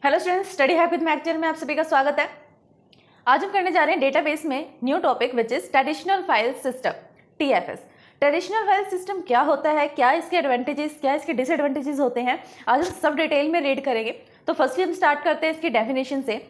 Hello students, study hack with math channel में आप सभी का स्वागत है। आज हम करने जा रहे हैं डेटाबेस में new topic which is traditional file system, TFS. Traditional file system क्या होता है, क्या इसके एडवांटेजेस, क्या इसके डिसएडवांटेजेस होते हैं, आज हम सब डिटेल में रीड करेंगे। तो फर्स्टली हम स्टार्ट करते हैं इसकी डेफिनेशन से।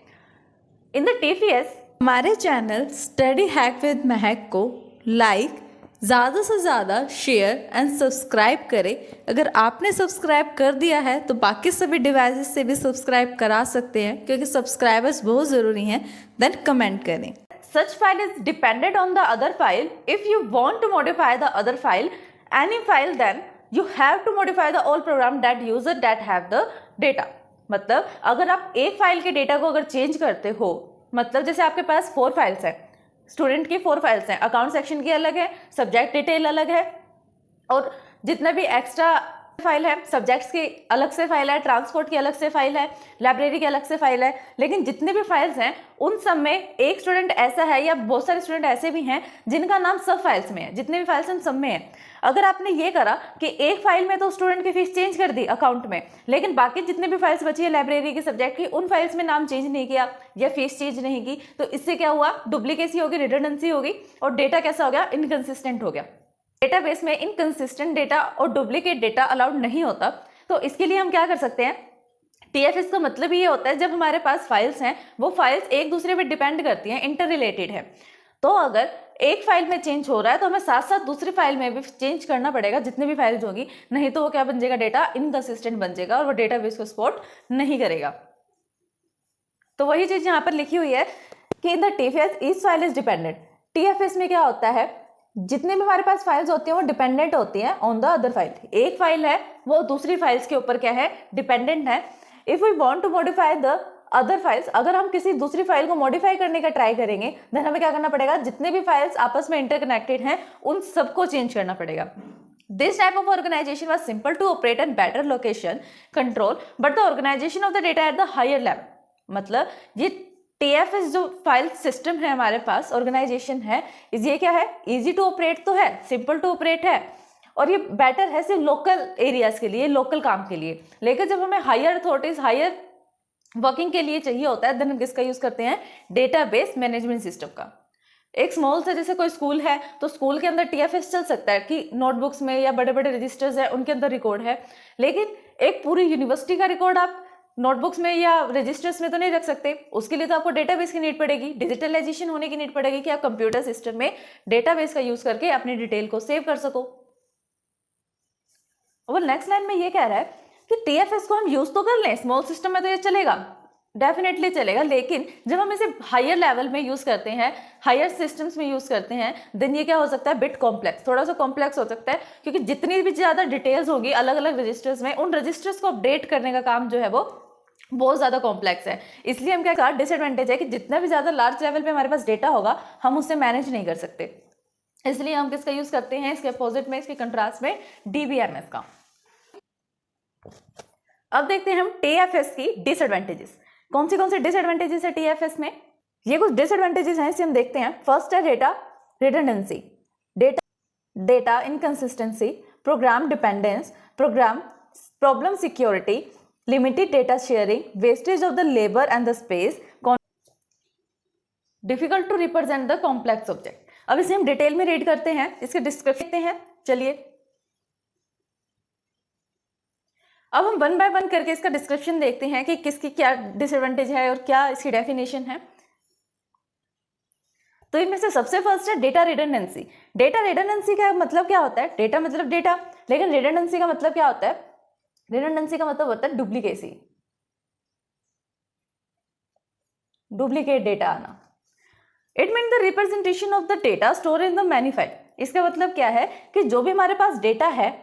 इन द टीएफएस हमारे चैनल स्टडी हैक विद महक को लाइक, ज़्यादा से ज़्यादा शेयर एंड सब्सक्राइब करें। अगर आपने सब्सक्राइब कर दिया है तो बाकी सभी डिवाइसेस से भी सब्सक्राइब करा सकते हैं, क्योंकि सब्सक्राइबर्स बहुत ज़रूरी हैं। देन कमेंट करें। such file is dependent on the other file. If you want to modify the other file, any file, then you have to modify the all program that user that have the data. मतलब अगर आप एक file के data को अगर change करते हो, मतलब जैसे आपके पास 4 फाइल्स हैं, स्टूडेंट की 4 फाइल्स हैं, अकाउंट सेक्शन की अलग है, सब्जेक्ट डिटेल अलग है, और जितना भी एक्स्ट्रा फाइल है, सब्जेक्ट्स की अलग से फाइल है, ट्रांसपोर्ट की अलग से फाइल है, लाइब्रेरी की अलग से फाइल है। लेकिन जितने भी फाइल्स हैं उन सब में एक स्टूडेंट ऐसा है या बहुत सारे स्टूडेंट ऐसे भी हैं जिनका नाम सब फाइल्स में है, जितने भी फाइल्स हैं सब में है। अगर आपने ये करा कि एक फाइल में तो स्टूडेंट की फीस चेंज कर दी अकाउंट में, लेकिन बाकी जितने भी फाइल्स बची है लाइब्रेरी की, सब्जेक्ट की, उन फाइल्स में नाम चेंज नहीं किया या फीस चेंज नहीं की, तो इससे क्या हुआ, डुप्लीकेसी होगी, रिडंडेंसी होगी और डेटा कैसा हो गया, इनकंसिस्टेंट हो गया। डेटाबेस में इनकंसिस्टेंट डेटा और डुप्लीकेट डेटा अलाउड नहीं होता। तो इसके लिए हम क्या कर सकते हैं, टीएफएस का मतलब ये होता है जब हमारे पास फाइल्स हैं, वो फाइल्स एक दूसरे पे डिपेंड करती हैं, इंटर रिलेटेड है। तो अगर एक फाइल में चेंज हो रहा है तो हमें साथ साथ दूसरी फाइल में भी चेंज करना पड़ेगा, जितने भी फाइल्स होगी, नहीं तो वो क्या बन जाएगा, डेटा इनकंसिस्टेंट बन जाएगा और वो डेटाबेस को सपोर्ट नहीं करेगा। तो वही चीज यहाँ पर लिखी हुई है कि in the TFS each file is dependent. TFS में क्या होता है, जितने भी हमारे पास फाइल्स होती हैं वो डिपेंडेंट होती हैं ऑन द अदर फाइल। एक फाइल है वो दूसरी फाइल्स के ऊपर क्या है, डिपेंडेंट है। If we want to modify the other files, अगर हम किसी दूसरी फाइल को मॉडिफाई करने का ट्राई करेंगे, देन हमें क्या करना पड़ेगा, जितने भी फाइल्स आपस में इंटरकनेक्टेड हैं उन सबको चेंज करना पड़ेगा। This type of organization was simple to operate and better location control, but the organization of the data at the higher level. मतलब ये टीएफएस जो फाइल सिस्टम है हमारे पास, ऑर्गेनाइजेशन है, ये क्या है, इजी टू ऑपरेट तो है, सिंपल टू ऑपरेट है, और ये बेटर है सिर्फ लोकल एरियाज के लिए, लोकल काम के लिए। लेकिन जब हमें हायर अथॉरिटीज, हायर वर्किंग के लिए चाहिए होता है, देन हम किसका यूज करते हैं, डेटाबेस मैनेजमेंट सिस्टम का। एक स्मॉल से जैसे कोई स्कूल है तो स्कूल के अंदर टीएफएस चल सकता है कि नोटबुक्स में या बड़े बड़े रजिस्टर्स है उनके अंदर रिकॉर्ड है, लेकिन एक पूरी यूनिवर्सिटी का रिकॉर्ड आप नोटबुक्स में या रजिस्टर्स में तो नहीं रख सकते। उसके लिए तो आपको डेटाबेस की नीड पड़ेगी, डिजिटलाइजेशन होने की नीड पड़ेगी कि आप कंप्यूटर सिस्टम में डेटाबेस का यूज करके अपनी डिटेल को सेव कर सको। और नेक्स्ट लाइन में ये कह रहा है कि टीएफएस को हम यूज तो कर लें, स्मॉल सिस्टम में तो ये चलेगा, डेफिनेटली चलेगा, लेकिन जब हम इसे हायर लेवल में यूज करते हैं, हायर सिस्टम्स में यूज करते हैं, देन ये क्या हो सकता है, बिट कॉम्प्लेक्स, थोड़ा सा कॉम्प्लेक्स हो सकता है, क्योंकि जितनी भी ज्यादा डिटेल्स होगी अलग अलग रजिस्टर्स में, उन रजिस्टर्स को अपडेट करने का काम जो है वो बहुत ज्यादा कॉम्प्लेक्स है। इसलिए हम क्या कहा, डिसएडवांटेज है कि जितना भी ज्यादा लार्ज लेवल पे हमारे पास डेटा होगा हम उससे मैनेज नहीं कर सकते। इसलिए हम किसका यूज करते हैं, इसके अपोजिट में, इसके कंट्रास्ट में डीबीएमएस का। अब देखते हैं हम टीएफएस की डिसएडवांटेजेस। कौन सी डिसएडवांटेजेस है टीएफएस में, ये कुछ डिसएडवांटेजेस हैं, इसे हम देखते हैं। फर्स्ट है data redundancy, data inconsistency, program dependence, program problem security, limited data sharing, wastage of the labour and the space, difficult to represent the complex object. अब इसे हम डिटेल में रीड करते हैं, इसके डिस्क्रिप्शन देखते हैं। चलिए अब हम वन बाय वन करके इसका डिस्क्रिप्शन देखते हैं कि किसकी क्या डिसएडवांटेज है और क्या इसकी डेफिनेशन है। तो इनमें से सबसे फर्स्ट है डेटा रिडंडेंसी। डेटा रिडंडेंसी का मतलब क्या होता है, डेटा मतलब डेटा, लेकिन रिडंडेंसी का मतलब क्या होता है, रिडंडेंसी का मतलब होता है डुप्लीकेसी, डुप्लीकेट डेटा आना। It mean the representation of the data store in the many file. इसका मतलब क्या है कि जो भी हमारे पास डेटा है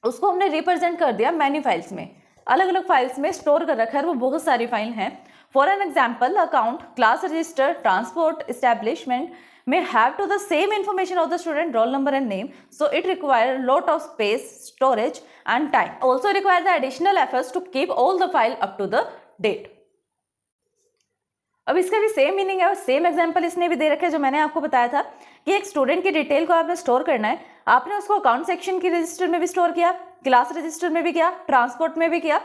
उसको हमने रिप्रेजेंट कर दिया मैनी फाइल्स में, अलग अलग फाइल्स में स्टोर कर रखा है, वो बहुत सारी फाइल हैं। For an example, account, class register, transport, establishment may have to the same information of the student roll number and name, so it requires a lot of space, storage and time. Also require the additional efforts to keep all the file up to the date. अब इसका भी same meaning है और same example इसने भी दे रखा है जो मैंने आपको बताया था कि एक स्टूडेंट की डिटेल को आपने स्टोर करना है, आपने उसको अकाउंट सेक्शन की रजिस्टर में भी स्टोर किया, क्लास रजिस्टर में भी किया, ट्रांसपोर्ट में भी किया,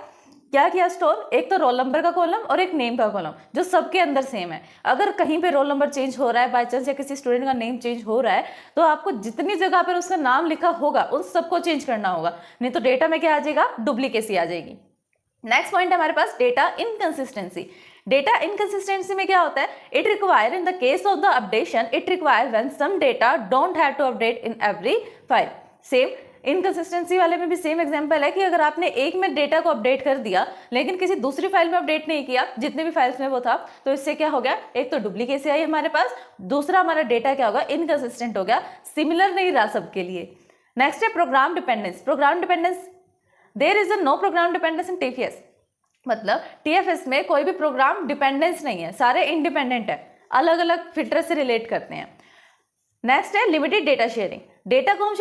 क्या किया स्टोर, एक तो रोल नंबर का कॉलम और एक नेम का कॉलम जो सबके अंदर सेम है। अगर कहीं पे रोल नंबर चेंज हो रहा है बाय चांस या किसी स्टूडेंट का नेम चेंज हो रहा है तो आपको जितनी जगह पर उसका नाम लिखा होगा उन सबको चेंज करना होगा, नहीं तो डेटा में क्या आ जाएगा, डुप्लीकेसी आ जाएगी। नेक्स्ट पॉइंट है हमारे पास डेटा इनकंसिस्टेंसी। डेटा इनकंसिस्टेंसी में क्या होता है, it require in the case of the updation it require when some data don't have to update in every file. Same inconsistency वाले में भी सेम एग्जांपल है कि अगर आपने एक में डेटा को अपडेट कर दिया लेकिन किसी दूसरी फाइल में अपडेट नहीं किया जितने भी फाइल्स में वो था, तो इससे क्या हो गया, एक तो डुप्लीकेसी आई हमारे पास, दूसरा हमारा डेटा क्या होगा, इनकंसिस्टेंट हो गया, सिमिलर नहीं रहा सबके लिए। नेक्स्ट है program dependence. Program dependence, there is a no program dependence in TFS, मतलब टीएफएस में कोई भी प्रोग्राम डिपेंडेंस नहीं है, सारे इंडिपेंडेंट है, अलग अलग फिल्टर से रिलेट करते हैं। नेक्स्ट है लिमिटेड डेटा शेयरिंग। डेटा को हम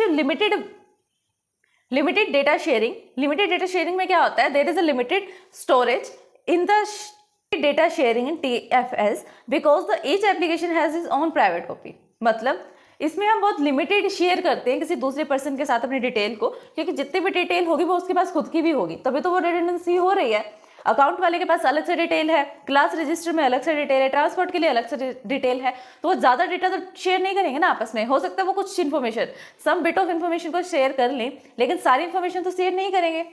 limited data sharing. Limited data sharing में क्या होता है, there is a limited storage in the data sharing in TFS because the each application has is own private copy. मतलब इसमें हम बहुत लिमिटेड शेयर करते हैं किसी दूसरे पर्सन के साथ अपनी डिटेल को, क्योंकि जितनी भी डिटेल होगी वो उसके पास खुद की भी होगी, तभी तो वो रिडंडेंसी हो रही है। अकाउंट वाले के पास अलग से डिटेल है, क्लास रजिस्टर में अलग से डिटेल है, ट्रांसपोर्ट के लिए अलग से डिटेल है, तो वो ज़्यादा डेटा तो शेयर नहीं करेंगे ना आपस में। हो सकता है वो कुछ information, some bit of information को शेयर कर लें, लेकिन सारी इन्फॉर्मेशन तो शेयर नहीं करेंगे,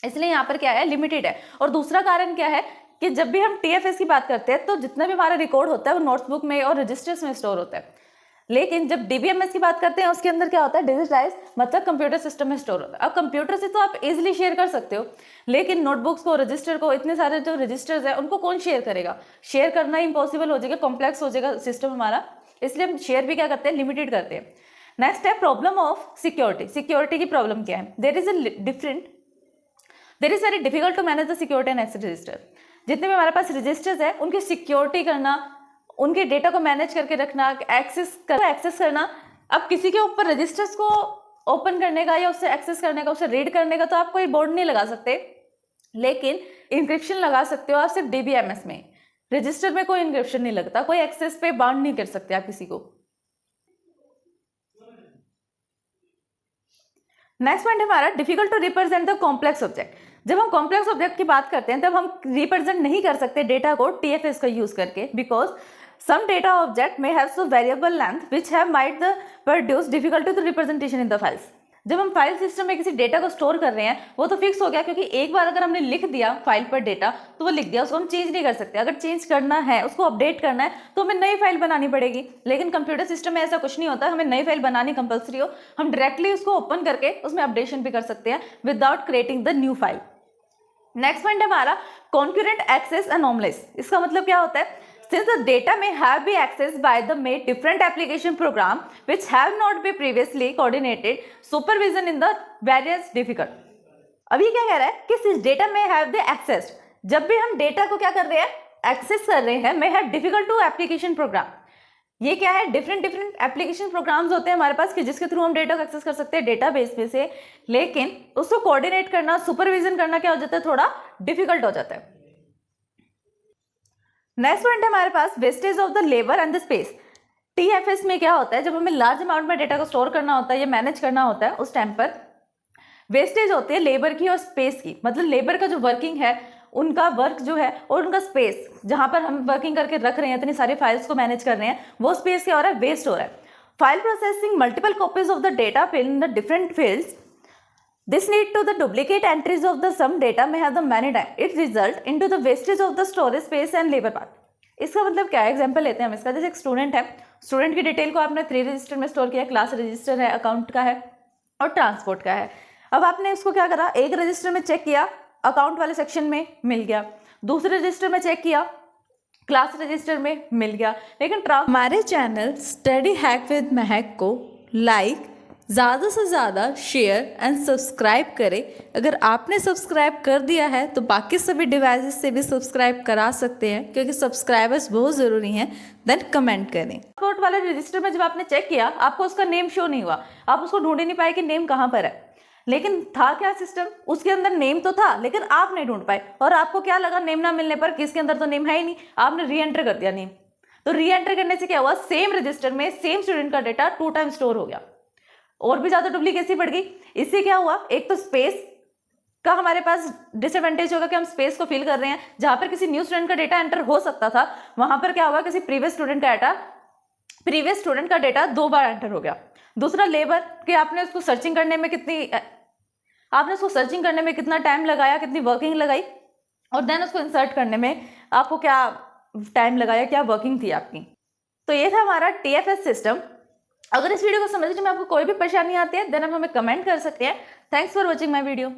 इसलिए यहाँ पर क्या है, लिमिटेड है। और दूसरा कारण क्या है कि जब भी हम टीएफएस की बात करते हैं तो जितना भी हमारा रिकॉर्ड होता है वो नोटबुक में और रजिस्टर्स में स्टोर होता है, लेकिन जब डीबीएमएस की बात करते हैं उसके अंदर क्या होता है, डिजिटाइज, मतलब कंप्यूटर सिस्टम में स्टोर होता है। अब कंप्यूटर से तो आप इजीली शेयर कर सकते हो, लेकिन नोटबुक्स को, रजिस्टर को, इतने सारे जो रजिस्टर्स हैं उनको कौन शेयर करेगा, शेयर करना इम्पॉसिबल हो जाएगा, कॉम्प्लेक्स हो जाएगा सिस्टम हमारा, इसलिए हम शेयर भी क्या करते हैं, लिमिटेड करते हैं। नेक्स्ट है प्रॉब्लम ऑफ सिक्योरिटी। सिक्योरिटी की प्रॉब्लम क्या है, there is very difficult to manage the security and access register. जितने भी हमारे पास रजिस्टर्स है उनकी सिक्योरिटी करना, उनके डेटा को मैनेज करके रखना, एक्सेस करना। अब किसी के ऊपर रजिस्टर्स को ओपन करने का या उससे एक्सेस करने का, उससे रीड करने का तो आप कोई बोर्ड नहीं लगा सकते, लेकिन इंक्रिप्शन लगा सकते हो आप सिर्फ डीबीएमएस में। रजिस्टर में कोई इंक्रिप्शन नहीं लगता, कोई एक्सेस पे बाउंड नहीं कर सकते आप किसी को। नेक्स्ट पॉइंट हमारा difficult to represent the complex object. जब हम कॉम्प्लेक्स ऑब्जेक्ट की बात करते हैं तब हम रिप्रेजेंट नहीं कर सकते डेटा को टीएफएस का यूज करके, because some data object may have so variable length which have might the produce difficulty to representation in the files। जब हम फाइल सिस्टम में किसी डेटा को स्टोर कर रहे हैं वो तो फिक्स हो गया, क्योंकि एक बार अगर हमने लिख दिया फाइल पर डेटा तो वो लिख दिया, उसको हम चेंज नहीं कर सकते। अगर चेंज करना है, उसको अपडेट करना है तो हमें नई फाइल बनानी पड़ेगी, लेकिन कंप्यूटर सिस्टम में ऐसा कुछ नहीं होता, हमें नई फाइल बनानी कंपलसरी हो, हम डायरेक्टली उसको ओपन करके उसमें अपडेशन भी कर सकते हैं without creating the new file. Next point हमारा कॉन्करेंट एक्सेस अनोमलीज। इसका मतलब क्या होता है, since the data may have been accessed by the made different application program which have not been previously coordinated supervision in the various difficult। अभी क्या कह रहा है कि since data may have been accessed, जब भी हम डेटा को क्या कर रहे हैं, एक्सेस कर रहे हैं, may have difficult to application program। ये क्या है, डिफरेंट एप्लीकेशन प्रोग्राम्स होते हैं हमारे पास कि जिसके थ्रू हम डेटा को एक्सेस कर सकते हैं डेटाबेस में से, लेकिन उसको कोऑर्डिनेट करना, सुपरविजन करना क्या हो जाता है, थोड़ा डिफिकल्ट हो जाता है। नेक्स्ट पॉइंट है हमारे पास wastage of the labour and the space. TFS में क्या होता है, जब हमें लार्ज अमाउंट में डेटा को स्टोर करना होता है या मैनेज करना होता है उस टाइम पर वेस्टेज होती है लेबर की और स्पेस की। मतलब लेबर का जो वर्किंग है, उनका वर्क जो है, और उनका स्पेस जहां पर हम वर्किंग करके रख रहे हैं, इतनी सारी फाइल्स को मैनेज कर रहे हैं, वो स्पेस क्या हो रहा है, वेस्ट हो रहा है। File processing multiple copies of the data in the different fields, this need to the duplicate entries of the some data may have the many time it result into the wastage of the storage space and labor part। इसका मतलब क्या है, example लेते हैं हम इसका। जैसे एक स्टूडेंट है, स्टूडेंट की डिटेल को आपने 3 रजिस्टर में स्टोर किया, क्लास रजिस्टर है, अकाउंट का है और ट्रांसपोर्ट का है। अब आपने उसको क्या करा, एक रजिस्टर में चेक किया, अकाउंट वाले सेक्शन में मिल गया, दूसरे रजिस्टर में चेक किया, क्लास रजिस्टर में मिल गया, लेकिन हमारे चैनल स्टडी हैक विद महक को लाइक, ज़्यादा से ज़्यादा शेयर एंड सब्सक्राइब करें। अगर आपने सब्सक्राइब कर दिया है तो बाकी सभी डिवाइसेस से भी सब्सक्राइब करा सकते हैं, क्योंकि सब्सक्राइबर्स बहुत ज़रूरी हैं। देन कमेंट करें। ट्रांसपोर्ट वाले रजिस्टर में जब आपने चेक किया, आपको उसका नेम शो नहीं हुआ, आप उसको ढूंढ ही नहीं पाए कि नेम कहाँ पर है, लेकिन था क्या सिस्टम, उसके अंदर नेम तो था लेकिन आप नहीं ढूंढ पाए, और आपको क्या लगा, नेम ना मिलने पर किसके अंदर तो नेम है ही नहीं, आपने री एंटर कर दिया नेम। तो री एंटर करने से क्या हुआ, सेम रजिस्टर में सेम स्टूडेंट का डेटा 2 टाइम स्टोर हो गया और भी ज्यादा डुप्लीकेसी बढ़ गई। इससे क्या हुआ, एक तो स्पेस का हमारे पास डिसएडवांटेज होगा कि हम स्पेस को फिल कर रहे हैं। जहां पर किसी न्यू स्टूडेंट का डेटा एंटर हो सकता था, वहां पर क्या हुआ, किसी प्रीवियस स्टूडेंट का डेटा 2 बार एंटर हो गया। दूसरा लेबर कि आपने उसको सर्चिंग करने में कितना टाइम लगाया, कितनी वर्किंग लगाई, और देन उसको इंसर्ट करने में आपको क्या टाइम लगाया, क्या वर्किंग थी आपकी। तो ये था हमारा TFS सिस्टम। अगर इस वीडियो को समझने में आपको कोई भी परेशानी आती है देन आप हमें कमेंट कर सकते हैं। Thanks for watching my video.